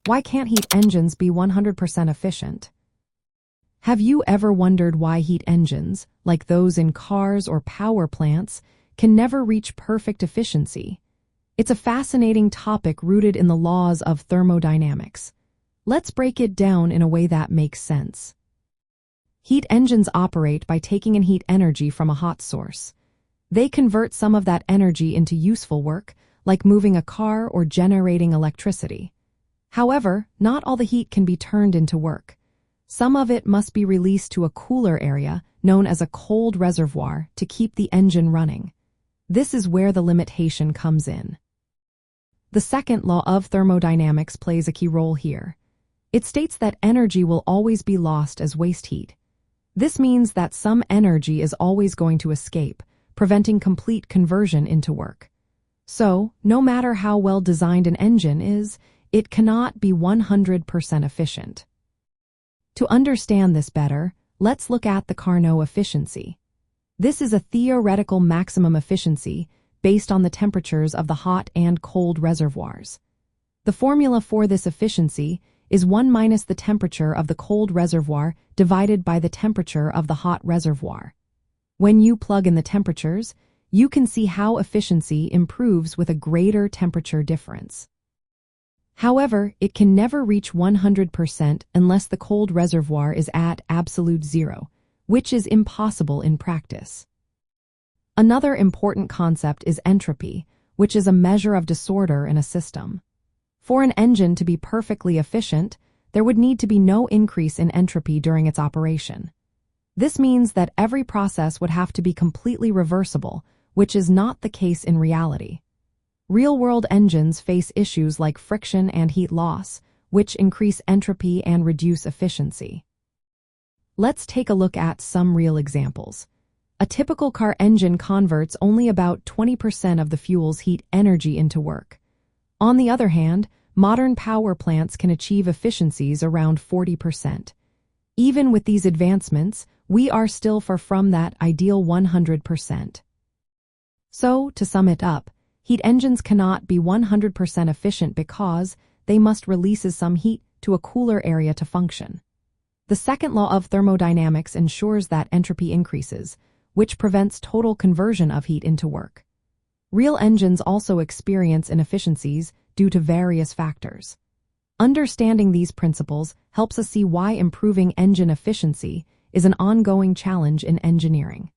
Why can't heat engines be 100% efficient? Have you ever wondered why heat engines, like those in cars or power plants, can never reach perfect efficiency? It's a fascinating topic rooted in the laws of thermodynamics. Let's break it down in a way that makes sense. Heat engines operate by taking in heat energy from a hot source. They convert some of that energy into useful work, like moving a car or generating electricity. However, not all the heat can be turned into work. Some of it must be released to a cooler area, known as a cold reservoir, to keep the engine running. This is where the limitation comes in. The second law of thermodynamics plays a key role here. It states that energy will always be lost as waste heat. This means that some energy is always going to escape, preventing complete conversion into work. So, no matter how well designed an engine is, it cannot be 100% efficient. To understand this better, let's look at the Carnot efficiency. This is a theoretical maximum efficiency based on the temperatures of the hot and cold reservoirs. The formula for this efficiency is 1 minus the temperature of the cold reservoir divided by the temperature of the hot reservoir. When you plug in the temperatures, you can see how efficiency improves with a greater temperature difference. However, it can never reach 100% unless the cold reservoir is at absolute zero, which is impossible in practice. Another important concept is entropy, which is a measure of disorder in a system. For an engine to be perfectly efficient, there would need to be no increase in entropy during its operation. This means that every process would have to be completely reversible, which is not the case in reality. Real-world engines face issues like friction and heat loss, which increase entropy and reduce efficiency. Let's take a look at some real examples. A typical car engine converts only about 20% of the fuel's heat energy into work. On the other hand, modern power plants can achieve efficiencies around 40%. Even with these advancements, we are still far from that ideal 100%. So, to sum it up, heat engines cannot be 100% efficient because they must release some heat to a cooler area to function. The second law of thermodynamics ensures that entropy increases, which prevents total conversion of heat into work. Real engines also experience inefficiencies due to various factors. Understanding these principles helps us see why improving engine efficiency is an ongoing challenge in engineering.